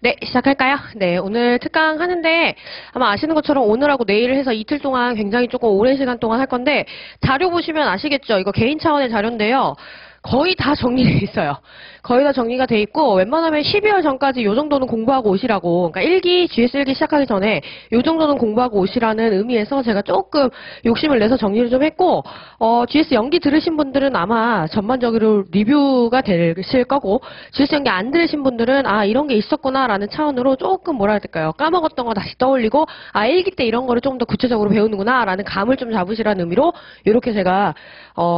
네, 시작할까요? 네, 오늘 특강 하는데 아마 아시는 것처럼 오늘하고 내일 해서 이틀 동안 굉장히 조금 오랜 시간 동안 할 건데 자료 보시면 아시겠죠? 이거 개인 차원의 자료인데요. 거의 다 정리되어 있어요. 거의 다 정리가 돼 있고 웬만하면 12월 전까지 요 정도는 공부하고 오시라고, 그러니까 1기, GS 1기 시작하기 전에 요 정도는 공부하고 오시라는 의미에서 제가 조금 욕심을 내서 정리를 좀 했고, GS 연기 들으신 분들은 아마 전반적으로 리뷰가 되실 거고, GS 연기 안 들으신 분들은 아 이런 게 있었구나라는 차원으로 조금 뭐라 해야 될까요? 까먹었던 거 다시 떠올리고 아 1기 때 이런 거를 좀 더 구체적으로 배우는구나라는 감을 좀 잡으시라는 의미로 이렇게 제가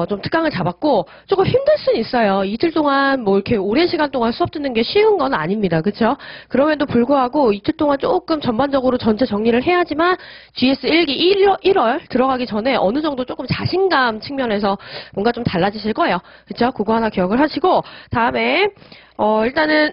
좀 특강을 잡았고, 조금 힘들 수는 있어요. 이틀 동안 뭐 이렇게 오랜 시간 동안 수업 듣는 게 쉬운 건 아닙니다. 그렇죠? 그럼에도 불구하고 이틀 동안 조금 전반적으로 전체 정리를 해야지만 GS 1기 1월 들어가기 전에 어느 정도 조금 자신감 측면에서 뭔가 좀 달라지실 거예요. 그렇죠? 그거 하나 기억을 하시고, 다음에 일단은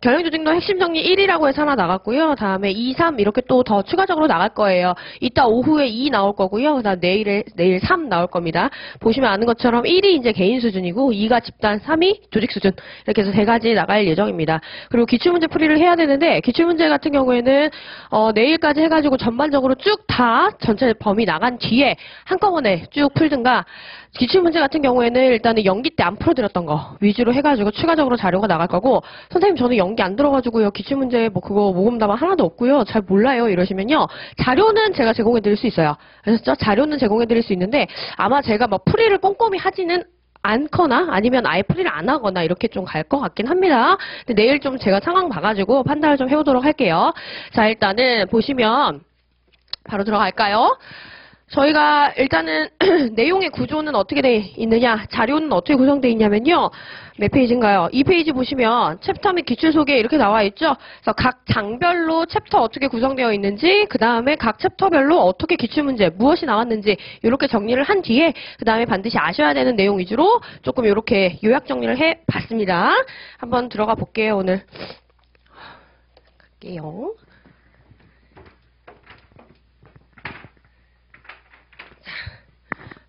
경영조직론 핵심 정리 1이라고 해서 하나 나갔고요. 다음에 2, 3 이렇게 또 더 추가적으로 나갈 거예요. 이따 오후에 2 나올 거고요. 그다음 내일 3 나올 겁니다. 보시면 아는 것처럼 1이 이제 개인 수준이고 2가 집단, 3이 조직 수준, 이렇게 해서 3가지 나갈 예정입니다. 그리고 기출문제 풀이를 해야 되는데 기출문제 같은 경우에는 내일까지 해가지고 전반적으로 쭉 다 전체 범위 나간 뒤에 한꺼번에 쭉 풀든가, 기출문제 같은 경우에는 일단은 연기 때 안 풀어드렸던 거 위주로 해가지고 추가적으로 자료가 나갈 거고, 선생님 저는 연기 안 들어가지고요, 기출문제 뭐 그거 모금담화 하나도 없고요, 잘 몰라요 이러시면요, 자료는 제가 제공해 드릴 수 있어요. 그래서 자료는 제공해 드릴 수 있는데 아마 제가 뭐 풀이를 꼼꼼히 하지는 않거나 아니면 아예 풀이를 안 하거나 이렇게 좀 갈 것 같긴 합니다. 근데 내일 좀 제가 상황 봐가지고 판단을 좀 해보도록 할게요. 자, 일단은 보시면 바로 들어갈까요? 저희가 일단은 내용의 구조는 어떻게 돼 있느냐, 자료는 어떻게 구성되어 있냐면요. 몇 페이지인가요? 2페이지 보시면 챕터 및 기출 소개 이렇게 나와 있죠. 그래서 각 장별로 챕터 어떻게 구성되어 있는지, 그 다음에 각 챕터별로 어떻게 기출문제, 무엇이 나왔는지 이렇게 정리를 한 뒤에 그 다음에 반드시 아셔야 되는 내용 위주로 조금 이렇게 요약 정리를 해봤습니다. 한번 들어가 볼게요. 오늘 갈게요.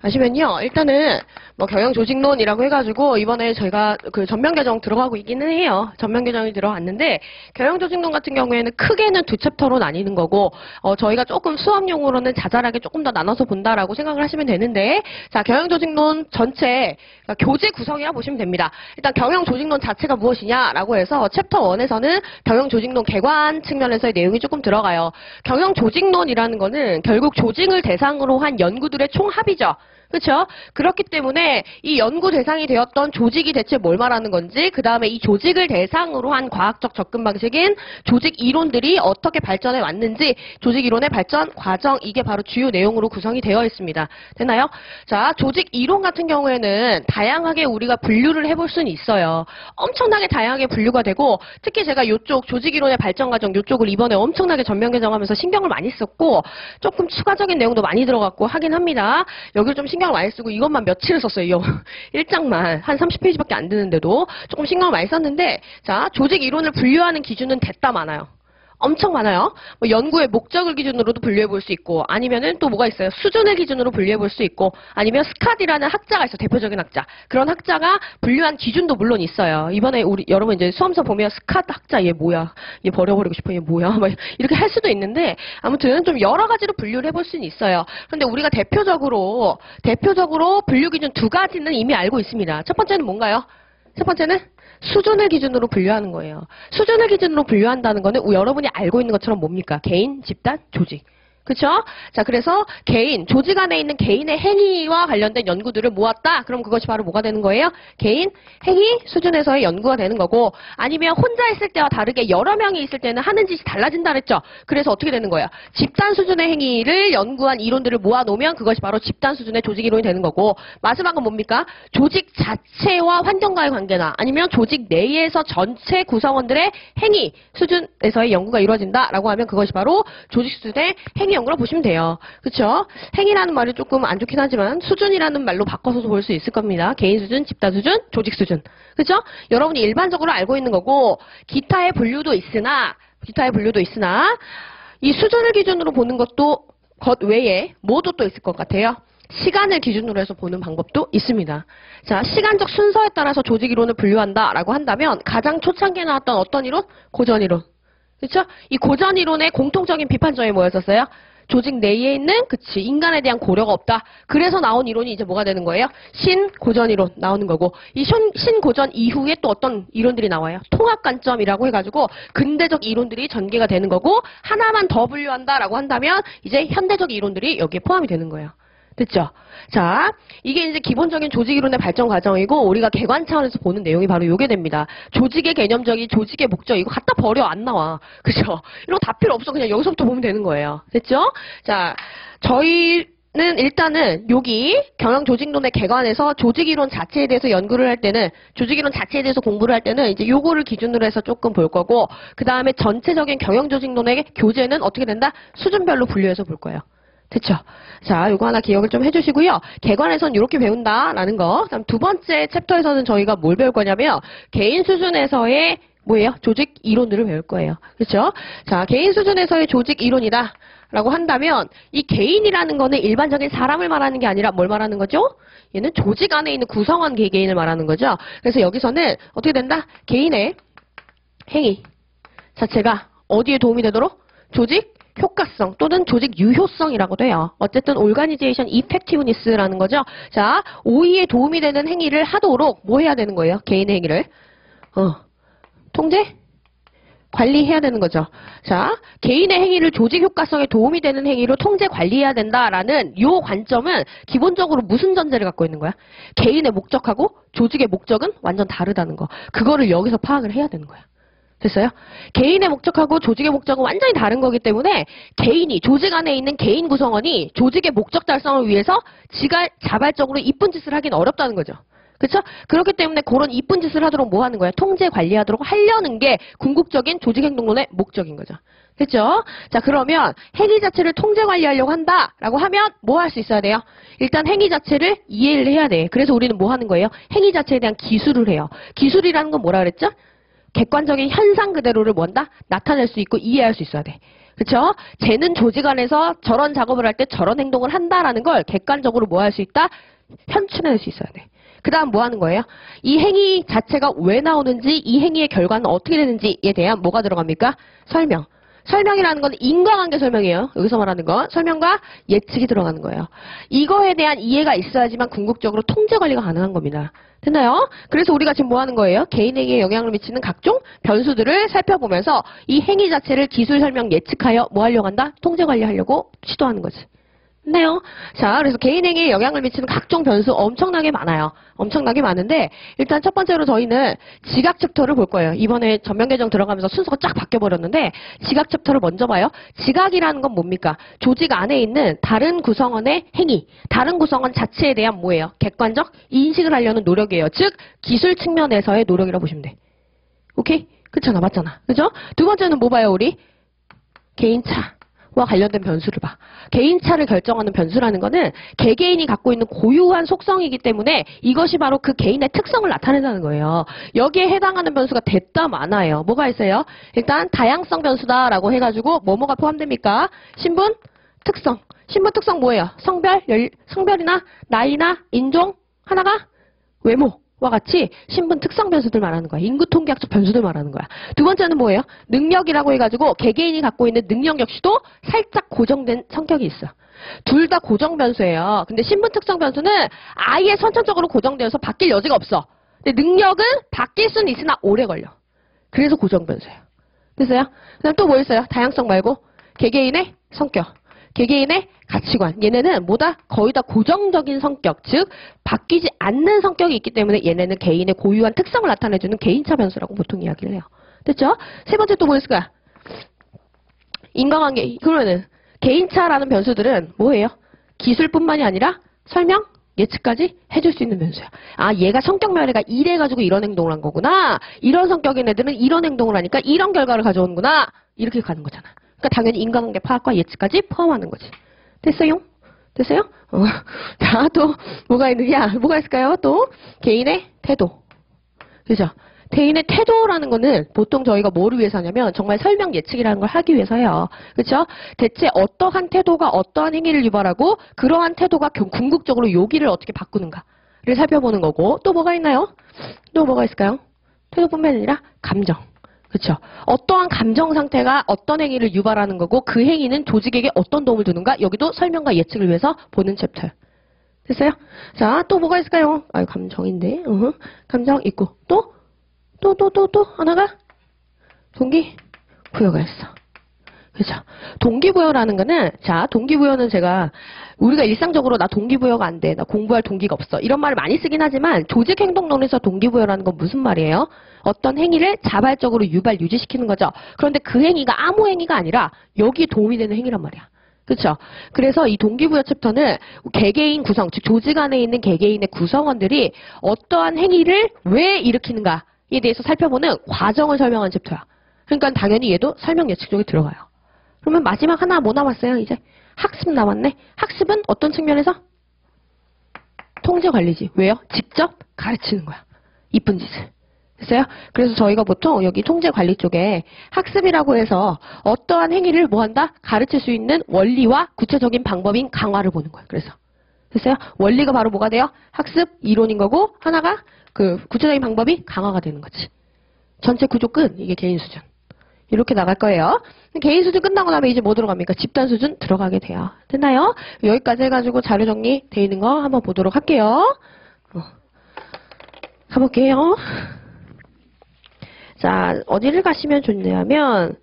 아시면요, 일단은 뭐 경영조직론이라고 해가지고 이번에 저희가 그 전면개정 들어가고 있기는 해요. 전면개정이 들어왔는데 경영조직론 같은 경우에는 크게는 2챕터로 나뉘는 거고, 저희가 조금 수업용으로는 자잘하게 조금 더 나눠서 본다라고 생각을 하시면 되는데, 자, 경영조직론 전체 그러니까 교재 구성이라 보시면 됩니다. 일단 경영조직론 자체가 무엇이냐라고 해서 챕터 1에서는 경영조직론 개관 측면에서의 내용이 조금 들어가요. 경영조직론이라는 거는 결국 조직을 대상으로 한 연구들의 총합이죠. 그렇죠? 그렇기 때문에 이 연구 대상이 되었던 조직이 대체 뭘 말하는 건지, 그 다음에 이 조직을 대상으로 한 과학적 접근 방식인 조직 이론들이 어떻게 발전해 왔는지, 조직 이론의 발전 과정, 이게 바로 주요 내용으로 구성이 되어 있습니다. 됐나요? 자, 조직 이론 같은 경우에는 다양하게 우리가 분류를 해볼 수는 있어요. 엄청나게 다양하게 분류가 되고, 특히 제가 이쪽 조직 이론의 발전 과정 이쪽을 이번에 엄청나게 전면 개정하면서 신경을 많이 썼고 조금 추가적인 내용도 많이 들어갔고 하긴 합니다. 여기를 좀 신경을 많이 쓰고 이것만 며칠을 썼어요. 1장만 한 30페이지밖에 안 되는데도 조금 신경을 많이 썼는데, 자, 조직 이론을 분류하는 기준은 됐다 많아요. 엄청 많아요. 뭐 연구의 목적을 기준으로도 분류해 볼 수 있고, 아니면은 또 뭐가 있어요? 수준을 기준으로 분류해 볼 수 있고, 아니면 스캇이라는 학자가 있어, 대표적인 학자. 그런 학자가 분류한 기준도 물론 있어요. 이번에 우리 여러분 이제 수험서 보면 스캇 학자 얘 뭐야? 얘 버려버리고 싶어, 얘 뭐야? 막 이렇게 할 수도 있는데, 아무튼 좀 여러 가지로 분류를 해볼 수는 있어요. 그런데 우리가 대표적으로 분류 기준 2가지는 이미 알고 있습니다. 첫 번째는 뭔가요? 첫 번째는 수준을 기준으로 분류하는 거예요. 수준을 기준으로 분류한다는 거는 여러분이 알고 있는 것처럼 뭡니까? 개인, 집단, 조직. 그쵸? 자, 그래서 개인, 조직 안에 있는 개인의 행위와 관련된 연구들을 모았다? 그럼 그것이 바로 뭐가 되는 거예요? 개인, 행위 수준에서의 연구가 되는 거고, 아니면 혼자 있을 때와 다르게 여러 명이 있을 때는 하는 짓이 달라진다 그랬죠? 그래서 어떻게 되는 거예요? 집단 수준의 행위를 연구한 이론들을 모아놓으면 그것이 바로 집단 수준의 조직 이론이 되는 거고, 마지막은 뭡니까? 조직 자체와 환경과의 관계나 아니면 조직 내에서 전체 구성원들의 행위 수준에서의 연구가 이루어진다라고 하면 그것이 바로 조직 수준의 행위 연구로 보시면 돼요. 그렇죠? 행위라는 말이 조금 안 좋긴 하지만 수준이라는 말로 바꿔서도 볼 수 있을 겁니다. 개인 수준, 집단 수준, 조직 수준. 그렇죠? 여러분이 일반적으로 알고 있는 거고, 기타의 분류도 있으나 이 수준을 기준으로 보는 것 외에 뭐도 또 있을 것 같아요. 시간을 기준으로 해서 보는 방법도 있습니다. 자, 시간적 순서에 따라서 조직 이론을 분류한다라고 한다면 가장 초창기에 나왔던 어떤 이론? 고전 이론. 그렇죠? 이 고전 이론의 공통적인 비판점이 뭐였었어요? 조직 내에 있는 인간에 대한 고려가 없다. 그래서 나온 이론이 이제 뭐가 되는 거예요? 신고전 이론 나오는 거고, 이 신고전 이후에 또 어떤 이론들이 나와요? 통합관점이라고 해가지고 근대적 이론들이 전개가 되는 거고, 하나만 더 분류한다라고 한다면 이제 현대적 이론들이 여기에 포함이 되는 거예요. 됐죠? 자, 이게 이제 기본적인 조직 이론의 발전 과정이고, 우리가 개관 차원에서 보는 내용이 바로 요게 됩니다. 조직의 개념적이, 조직의 목적, 이거 갖다 버려, 안 나와. 그죠? 이런 거 다 필요 없어. 그냥 여기서부터 보면 되는 거예요. 됐죠? 자, 저희는 일단은 여기 경영조직론의 개관에서 조직 이론 자체에 대해서 연구를 할 때는, 조직 이론 자체에 대해서 공부를 할 때는 이제 요거를 기준으로 해서 조금 볼 거고, 그 다음에 전체적인 경영조직론의 교재는 어떻게 된다? 수준별로 분류해서 볼 거예요. 됐죠? 자, 요거 하나 기억을 좀 해주시고요. 개관에선 이렇게 배운다라는 거. 그다음 두 번째 챕터에서는 저희가 뭘 배울 거냐면 개인 수준에서의 뭐예요? 조직 이론들을 배울 거예요. 그렇죠? 자, 개인 수준에서의 조직 이론이다 라고 한다면 이 개인이라는 거는 일반적인 사람을 말하는 게 아니라 뭘 말하는 거죠? 얘는 조직 안에 있는 구성원 개개인을 말하는 거죠. 그래서 여기서는 어떻게 된다? 개인의 행위 자체가 어디에 도움이 되도록? 조직 효과성 또는 조직 유효성이라고도 해요. 어쨌든 organization effectiveness라는 거죠. 자, OE에 도움이 되는 행위를 하도록 뭐 해야 되는 거예요? 개인의 행위를 통제? 관리해야 되는 거죠. 자, 개인의 행위를 조직 효과성에 도움이 되는 행위로 통제 관리해야 된다라는 이 관점은 기본적으로 무슨 전제를 갖고 있는 거야? 개인의 목적하고 조직의 목적은 완전 다르다는 거. 그거를 여기서 파악을 해야 되는 거야. 됐어요? 개인의 목적하고 조직의 목적은 완전히 다른 거기 때문에 개인이, 조직 안에 있는 개인 구성원이 조직의 목적 달성을 위해서 지가 자발적으로 이쁜 짓을 하긴 어렵다는 거죠. 그렇죠? 그렇기 때문에 그런 이쁜 짓을 하도록 뭐 하는 거야? 통제 관리하도록 하려는 게 궁극적인 조직행동론의 목적인 거죠. 됐죠? 자, 그러면 행위 자체를 통제 관리하려고 한다라고 하면 뭐 할 수 있어야 돼요? 일단 행위 자체를 이해를 해야 돼. 그래서 우리는 뭐 하는 거예요? 행위 자체에 대한 기술을 해요. 기술이라는 건 뭐라 그랬죠? 객관적인 현상 그대로를 뭔다? 나타낼 수 있고 이해할 수 있어야 돼. 그쵸? 쟤는 조직 안에서 저런 작업을 할 때 저런 행동을 한다라는 걸 객관적으로 뭐 할 수 있다? 현출해낼 수 있어야 돼. 그 다음 뭐 하는 거예요? 이 행위 자체가 왜 나오는지, 이 행위의 결과는 어떻게 되는지에 대한 뭐가 들어갑니까? 설명. 설명이라는 건 인과관계 설명이에요. 여기서 말하는 건 설명과 예측이 들어가는 거예요. 이거에 대한 이해가 있어야지만 궁극적으로 통제 관리가 가능한 겁니다. 됐나요? 그래서 우리가 지금 뭐 하는 거예요? 개인 행위에 영향을 미치는 각종 변수들을 살펴보면서 이 행위 자체를 기술 설명 예측하여 뭐 하려고 한다? 통제 관리하려고 시도하는 거지. 됐나요? 자, 그래서 개인 행위에 영향을 미치는 각종 변수 엄청나게 많아요. 엄청나게 많은데 일단 첫 번째로 저희는 지각 챕터를 볼 거예요. 이번에 전면 개정 들어가면서 순서가 쫙 바뀌어버렸는데 지각 챕터를 먼저 봐요. 지각이라는 건 뭡니까? 조직 안에 있는 다른 구성원의 행위, 다른 구성원 자체에 대한 뭐예요? 객관적 인식을 하려는 노력이에요. 즉 기술 측면에서의 노력이라고 보시면 돼. 오케이? 그렇잖아. 맞잖아. 그죠? 두 번째는 뭐 봐요 우리? 개인차. 와 관련된 변수를 봐. 개인차를 결정하는 변수라는 거는 개개인이 갖고 있는 고유한 속성이기 때문에 이것이 바로 그 개인의 특성을 나타낸다는 거예요. 여기에 해당하는 변수가 됐다 많아요. 뭐가 있어요? 일단 다양성 변수다라고 해가지고 뭐뭐가 포함됩니까? 신분, 특성. 신분 특성 뭐예요? 성별이나 나이나 인종, 하나가 외모. 와 같이 신분 특성 변수들 말하는 거야. 인구 통계학적 변수들 말하는 거야. 두 번째는 뭐예요? 능력이라고 해가지고 개개인이 갖고 있는 능력 역시도 살짝 고정된 성격이 있어. 둘 다 고정 변수예요. 근데 신분 특성 변수는 아예 선천적으로 고정되어서 바뀔 여지가 없어. 근데 능력은 바뀔 수는 있으나 오래 걸려. 그래서 고정 변수예요. 됐어요? 그다음 또 뭐 있어요? 다양성 말고 개개인의 성격. 개개인의 가치관. 얘네는 뭐다? 거의 다 고정적인 성격, 즉 바뀌지 않는 성격이 있기 때문에 얘네는 개인의 고유한 특성을 나타내주는 개인차 변수라고 보통 이야기를 해요. 됐죠? 세 번째 또 뭐 있을까요? 인과관계. 그러면은 개인차라는 변수들은 뭐예요? 기술뿐만이 아니라 설명, 예측까지 해줄 수 있는 변수야. 아, 얘가 성격 면에가 이래가지고 이런 행동을 한 거구나. 이런 성격인 애들은 이런 행동을 하니까 이런 결과를 가져오는구나. 이렇게 가는 거잖아. 그러니까 당연히 인과관계 파악과 예측까지 포함하는 거지. 됐어요? 됐어요? 자, 또 뭐가 있느냐? 뭐가 있을까요? 또 개인의 태도. 그죠? 대인의 태도라는 거는 보통 저희가 뭐를 위해서 하냐면 정말 설명 예측이라는 걸 하기 위해서 해요. 그렇죠? 대체 어떠한 태도가 어떠한 행위를 유발하고 그러한 태도가 궁극적으로 여기를 어떻게 바꾸는가를 살펴보는 거고 또 뭐가 있나요? 또 뭐가 있을까요? 태도뿐만 아니라 감정. 그렇죠? 어떠한 감정 상태가 어떤 행위를 유발하는 거고 그 행위는 조직에게 어떤 도움을 주는가 여기도 설명과 예측을 위해서 보는 챕터예요. 됐어요? 자, 또 뭐가 있을까요? 아유, 감정인데. 감정 있고 또 하나가 동기부여가 있어. 그죠? 동기부여라는 거는, 자, 동기부여는 우리가 일상적으로 나 동기부여가 안 돼. 나 공부할 동기가 없어. 이런 말을 많이 쓰긴 하지만, 조직행동론에서 동기부여라는 건 무슨 말이에요? 어떤 행위를 자발적으로 유지시키는 거죠. 그런데 그 행위가 아무 행위가 아니라, 여기에 도움이 되는 행위란 말이야. 그렇죠? 그래서 이 동기부여 챕터는 개개인 구성, 즉 조직 안에 있는 개개인의 구성원들이 어떠한 행위를 왜 일으키는가에 대해서 살펴보는 과정을 설명한 챕터야. 그러니까 당연히 얘도 설명 예측 쪽에 들어가요. 그러면 마지막 하나 뭐 남았어요? 이제 학습 남았네. 학습은 어떤 측면에서? 통제 관리지. 왜요? 직접 가르치는 거야. 이쁜 짓을. 됐어요? 그래서 저희가 보통 여기 통제 관리 쪽에 학습이라고 해서 어떠한 행위를 뭐 한다? 가르칠 수 있는 원리와 구체적인 방법인 강화를 보는 거예요. 그래서. 됐어요? 원리가 바로 뭐가 돼요? 학습 이론인 거고 하나가 그 구체적인 방법이 강화가 되는 거지. 전체 구조 끝. 이게 개인 수준. 이렇게 나갈 거예요. 개인 수준 끝나고 나면 이제 뭐 들어갑니까? 집단 수준 들어가게 돼요. 됐나요? 여기까지 해가지고 자료 정리 돼 있는 거 한번 보도록 할게요. 가볼게요. 자, 어디를 가시면 좋냐면,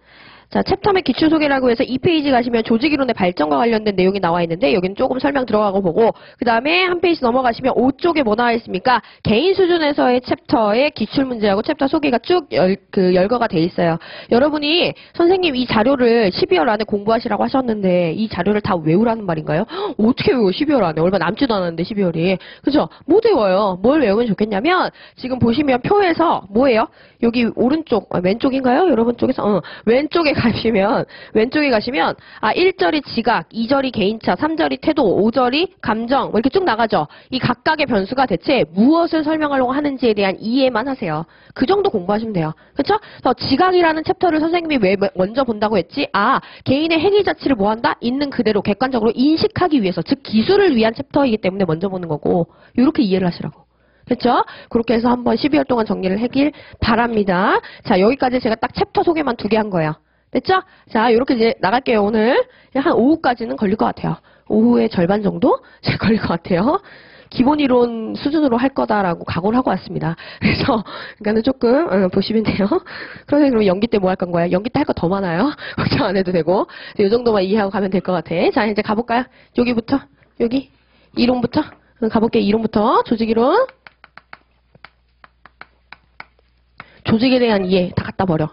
자, 챕터의 기출 소개라고 해서 2페이지 가시면 조직이론의 발전과 관련된 내용이 나와 있는데 여기는 조금 설명 들어가고 보고 그 다음에 한 페이지 넘어가시면 5쪽에 뭐 나와 있습니까? 개인 수준에서의 챕터의 기출 문제하고 챕터 소개가 쭉 열거가 돼 있어요. 여러분이 선생님 이 자료를 12월 안에 공부하시라고 하셨는데 이 자료를 다 외우라는 말인가요? 어떻게 외워 12월 안에 얼마 남지도 않았는데 12월이 그죠? 못 외워요. 뭘 외우면 좋겠냐면 지금 보시면 표에서 뭐예요? 여기 오른쪽 왼쪽인가요? 여러분 쪽에서 왼쪽에 가시면 1절이 지각, 2절이 개인차, 3절이 태도, 5절이 감정 뭐 이렇게 쭉 나가죠. 이 각각의 변수가 대체 무엇을 설명하려고 하는지에 대한 이해만 하세요. 그 정도 공부하시면 돼요. 그렇죠? 그래서 지각이라는 챕터를 선생님이 왜 먼저 본다고 했지? 개인의 행위 자체를 뭐한다? 있는 그대로 객관적으로 인식하기 위해서 즉 기술을 위한 챕터이기 때문에 먼저 보는 거고 이렇게 이해를 하시라고. 됐죠? 그렇게 해서 한번 12월 동안 정리를 하길 바랍니다. 자, 여기까지 제가 딱 챕터 소개만 2개 한 거예요. 됐죠? 자, 이렇게 이제 나갈게요. 오늘 한 오후까지는 걸릴 것 같아요. 오후의 절반 정도? 걸릴 것 같아요. 기본 이론 수준으로 할 거다라고 각오를 하고 왔습니다. 그래서, 그러니까는 조금, 보시면 돼요. 그럼 연기 때 뭐 할 건가요? 연기 때 할 거 더 많아요. 걱정 안 해도 되고. 이 정도만 이해하고 가면 될 것 같아. 자, 이제 가볼까요? 여기부터, 여기. 이론부터. 가볼게요. 이론부터. 조직 이론. 조직에 대한 이해 다 갖다 버려.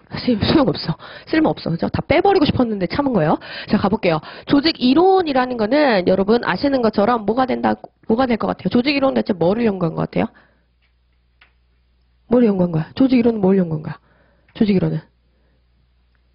소용없어. 쓸모없어. 그죠? 다 빼버리고 싶었는데 참은 거예요. 자, 가볼게요. 조직 이론이라는 거는 여러분 아시는 것처럼 뭐가 될 것 같아요? 조직 이론 대체 뭐를 연구한 것 같아요? 뭘 연구한 거야? 조직 이론은 뭘 연구한 거야? 조직 이론은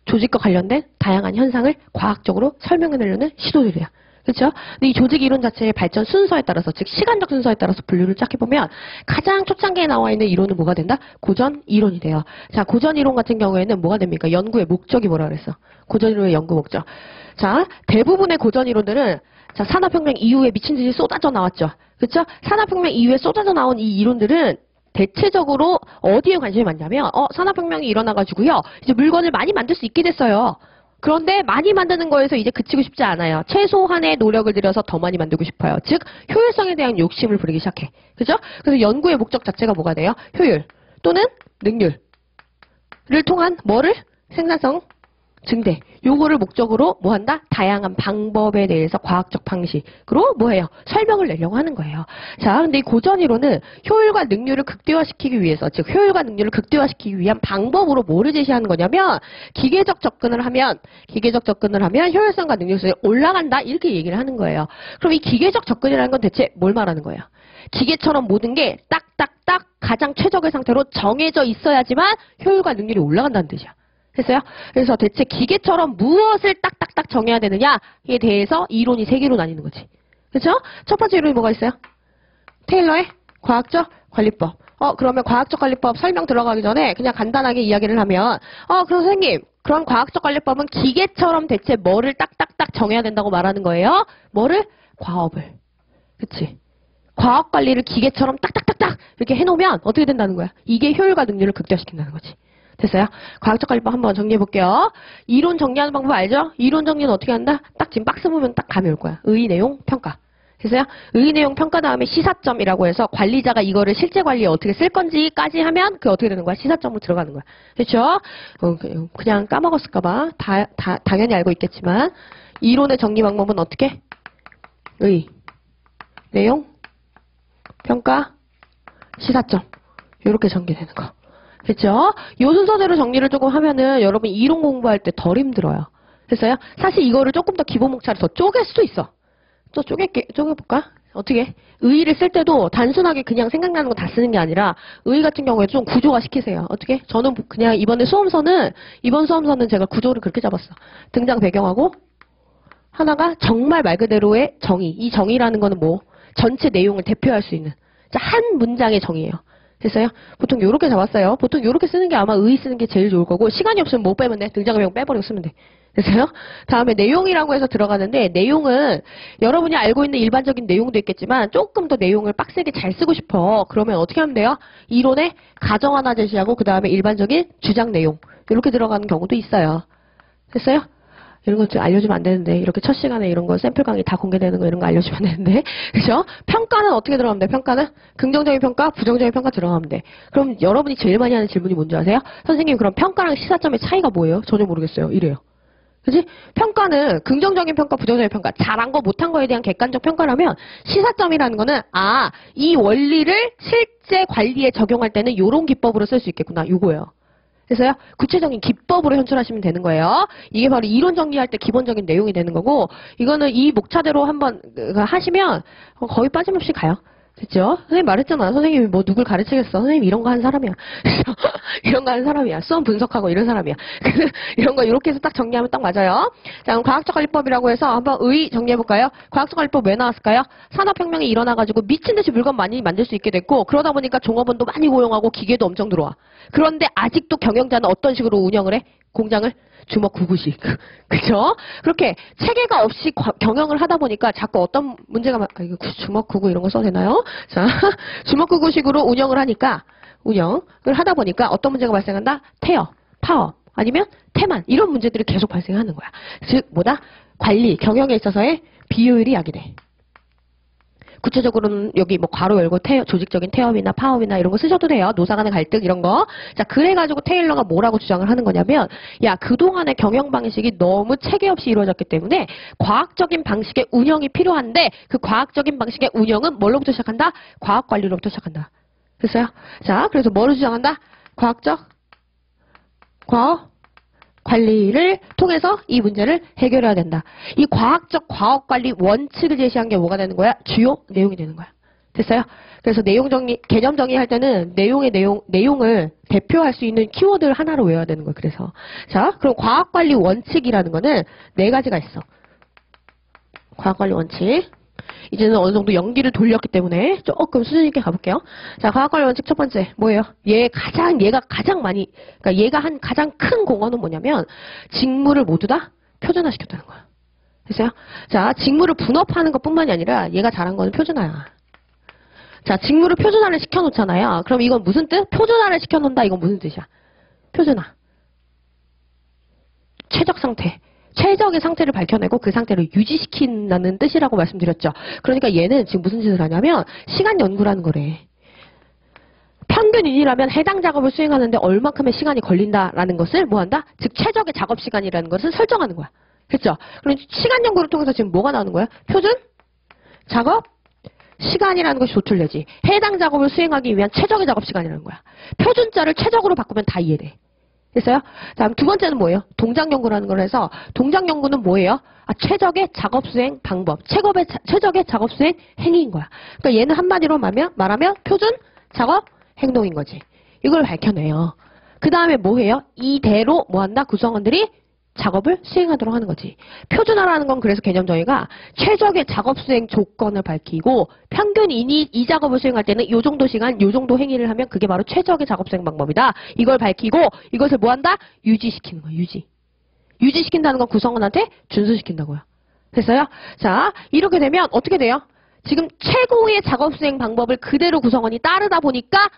조직과 관련된 다양한 현상을 과학적으로 설명해내려는 시도들이야. 그렇죠? 근데 이 조직 이론 자체의 발전 순서에 따라서, 즉 시간적 순서에 따라서 분류를 쫙 해보면 가장 초창기에 나와 있는 이론은 뭐가 된다? 고전 이론이 돼요. 자, 고전 이론 같은 경우에는 뭐가 됩니까? 연구의 목적이 뭐라 그랬어? 고전 이론의 연구 목적. 자, 대부분의 고전 이론들은 자, 산업혁명 이후에 미친 듯이 쏟아져 나왔죠. 그렇죠? 산업혁명 이후에 쏟아져 나온 이 이론들은 대체적으로 어디에 관심이 많냐면 산업혁명이 일어나가지고요. 이제 물건을 많이 만들 수 있게 됐어요. 그런데 많이 만드는 거에서 이제 그치고 싶지 않아요. 최소한의 노력을 들여서 더 많이 만들고 싶어요. 즉 효율성에 대한 욕심을 부리기 시작해. 그죠? 그래서 연구의 목적 자체가 뭐가 돼요? 효율 또는 능률을 통한 뭐를? 생산성 증대. 요거를 목적으로 뭐 한다? 다양한 방법에 대해서 과학적 방식으로 뭐해요? 설명을 내려고 하는 거예요. 자, 근데 이 고전 이론은 효율과 능률을 극대화시키기 위해서, 즉 효율과 능률을 극대화시키기 위한 방법으로 뭐를 제시하는 거냐면 기계적 접근을 하면 효율성과 능률성이 올라간다 이렇게 얘기를 하는 거예요. 그럼 이 기계적 접근이라는 건 대체 뭘 말하는 거예요? 기계처럼 모든 게 딱딱딱 가장 최적의 상태로 정해져 있어야지만 효율과 능률이 올라간다는 뜻이야. 됐어요? 그래서 대체 기계처럼 무엇을 딱딱딱 정해야 되느냐에 대해서 이론이 3개로 나뉘는 거지. 그렇죠? 첫 번째 이론이 뭐가 있어요? 테일러의 과학적 관리법. 그러면 과학적 관리법 설명 들어가기 전에 그냥 간단하게 이야기를 하면, 그럼 선생님, 그럼 과학적 관리법은 기계처럼 대체 뭐를 딱딱딱 정해야 된다고 말하는 거예요? 뭐를? 과업을. 그치? 과업 관리를 기계처럼 딱딱딱딱 이렇게 해놓으면 어떻게 된다는 거야? 이게 효율과 능률을 극대화시킨다는 거지. 됐어요? 과학적 관리법 한번 정리해 볼게요. 이론 정리하는 방법 알죠? 이론 정리는 어떻게 한다? 딱 지금 박스 보면 딱 감이 올 거야. 의, 내용, 평가. 됐어요? 의, 내용, 평가 다음에 시사점이라고 해서 관리자가 이거를 실제 관리에 어떻게 쓸 건지까지 하면 그게 어떻게 되는 거야? 시사점으로 들어가는 거야. 그렇죠? 그냥 까먹었을까봐 당연히 알고 있겠지만 이론의 정리 방법은 어떻게? 의, 내용, 평가, 시사점. 이렇게 전개되는 거. 그렇죠? 요 순서대로 정리를 조금 하면은 여러분 이론 공부할 때 덜 힘들어요. 됐어요? 사실 이거를 조금 더 기본 목차를 더 쪼갤 수도 있어. 또 쪼개볼까? 어떻게? 의의를 쓸 때도 단순하게 그냥 생각나는 거 다 쓰는 게 아니라 의의 같은 경우에 좀 구조화 시키세요. 어떻게? 저는 그냥 이번 수험서는 제가 구조를 그렇게 잡았어. 등장 배경하고 하나가 정말 말 그대로의 정의. 이 정의라는 거는 뭐? 전체 내용을 대표할 수 있는 한 문장의 정의예요. 됐어요? 보통 요렇게 잡았어요. 보통 요렇게 쓰는 게 아마 의의 쓰는 게 제일 좋을 거고 시간이 없으면 못 빼면 돼. 등장 배경 빼버리고 쓰면 돼. 됐어요? 다음에 내용이라고 해서 들어가는데 내용은 여러분이 알고 있는 일반적인 내용도 있겠지만 조금 더 내용을 빡세게 잘 쓰고 싶어. 그러면 어떻게 하면 돼요? 이론의 가정 하나 제시하고 그 다음에 일반적인 주장 내용 이렇게 들어가는 경우도 있어요. 됐어요? 이런 거 좀 알려주면 안 되는데 이렇게 첫 시간에 이런 거 샘플 강의 다 공개되는 거 이런 거 알려주면 안 되는데 그죠? 평가는 어떻게 들어가면 돼? 평가는 긍정적인 평가, 부정적인 평가 들어가면 돼. 그럼 여러분이 제일 많이 하는 질문이 뭔지 아세요? 선생님 그럼 평가랑 시사점의 차이가 뭐예요? 전혀 모르겠어요. 이래요. 그지? 평가는 긍정적인 평가, 부정적인 평가, 잘한 거, 못한 거에 대한 객관적 평가라면 시사점이라는 거는 이 원리를 실제 관리에 적용할 때는 요런 기법으로 쓸 수 있겠구나. 요거예요. 그래서요, 구체적인 기법으로 현출하시면 되는 거예요. 이게 바로 이론 정리할 때 기본적인 내용이 되는 거고, 이거는 이 목차대로 한번 하시면 거의 빠짐없이 가요. 됐죠? 선생님 말했잖아. 선생님이 뭐 누굴 가르치겠어. 선생님 이런 거 하는 사람이야. 이런 거 하는 사람이야. 수험 분석하고 이런 사람이야. 이런 거 이렇게 해서 딱 정리하면 딱 맞아요. 자, 그럼 과학적 관리법이라고 해서 한번 의 정리해볼까요? 과학적 관리법 왜 나왔을까요? 산업혁명이 일어나가지고 미친 듯이 물건 많이 만들 수 있게 됐고, 그러다 보니까 종업원도 많이 고용하고 기계도 엄청 들어와. 그런데 아직도 경영자는 어떤 식으로 운영을 해? 공장을? 주먹구구식. 그죠? 그렇게 체계가 없이 경영을 하다 보니까 자꾸 어떤 문제가, 이거 주먹구구 이런 거 써도 되나요? 자, 주먹구구식으로 운영을 하다 보니까 어떤 문제가 발생한다? 태업, 파업, 아니면 태만. 이런 문제들이 계속 발생하는 거야. 즉, 관리, 경영에 있어서의 비효율이 야기돼. 구체적으로는 여기 뭐 괄호 열고 조직적인 태업이나 파업이나 이런 거 쓰셔도 돼요. 노사 간의 갈등 이런 거. 자, 그래가지고 테일러가 뭐라고 주장을 하는 거냐면, 야, 그동안의 경영 방식이 너무 체계 없이 이루어졌기 때문에 과학적인 방식의 운영이 필요한데 그 과학적인 방식의 운영은 뭘로부터 시작한다? 과학 관리로부터 시작한다. 됐어요? 자, 그래서 뭐를 주장한다? 과학 관리를 통해서 이 문제를 해결해야 된다. 이 과학적 과학 관리 원칙을 제시한 게 뭐가 되는 거야? 주요 내용이 되는 거야. 됐어요? 그래서 개념 정의할 때는 내용을 대표할 수 있는 키워드를 하나로 외워야 되는 거야. 그래서. 자, 그럼 과학 관리 원칙이라는 거는 4가지가 있어. 과학 관리 원칙. 이제는 어느 정도 연기를 돌렸기 때문에 조금 수준 있게 가볼게요. 자, 과학관리 원칙 첫 번째 뭐예요? 얘가 한 가장 큰 공헌은 뭐냐면 직무를 모두 다 표준화시켰다는 거야. 됐어요? 자, 직무를 분업하는 것뿐만이 아니라 얘가 잘한 거는 표준화야. 자, 직무를 표준화를 시켜놓잖아요. 그럼 이건 무슨 뜻? 표준화를 시켜놓는다. 이건 무슨 뜻이야? 표준화. 최적의 상태를 밝혀내고 그 상태를 유지시킨다는 뜻이라고 말씀드렸죠. 그러니까 얘는 지금 무슨 짓을 하냐면 시간 연구라는 거래. 평균인이라면 해당 작업을 수행하는데 얼마큼의 시간이 걸린다라는 것을 뭐한다? 즉 최적의 작업 시간이라는 것을 설정하는 거야. 그렇죠? 그럼 시간 연구를 통해서 지금 뭐가 나오는 거야? 표준 작업 시간이라는 것이 조출되지. 해당 작업을 수행하기 위한 최적의 작업 시간이라는 거야. 표준자를 최적으로 바꾸면 다 이해돼. 됐어요? 다음 두 번째는 뭐예요? 동작 연구라는 걸 해서 동작 연구는 뭐예요? 최적의 작업 수행 방법, 최적의 작업 수행 행위인 거야. 그러니까 얘는 한마디로 말하면 표준 작업 행동인 거지. 이걸 밝혀내요. 그 다음에 뭐 해요? 이대로 뭐한다? 구성원들이 작업을 수행하도록 하는 거지. 표준화라는 건 그래서 개념 정의가 최적의 작업 수행 조건을 밝히고 평균 이 작업을 수행할 때는 이 정도 시간, 이 정도 행위를 하면 그게 바로 최적의 작업 수행 방법이다. 이걸 밝히고 이것을 뭐 한다? 유지시키는 거야, 유지. 유지시킨다는 건 구성원한테 준수시킨다고요. 됐어요? 자, 이렇게 되면 어떻게 돼요? 지금 최고의 작업 수행 방법을 그대로 구성원이 따르다 보니까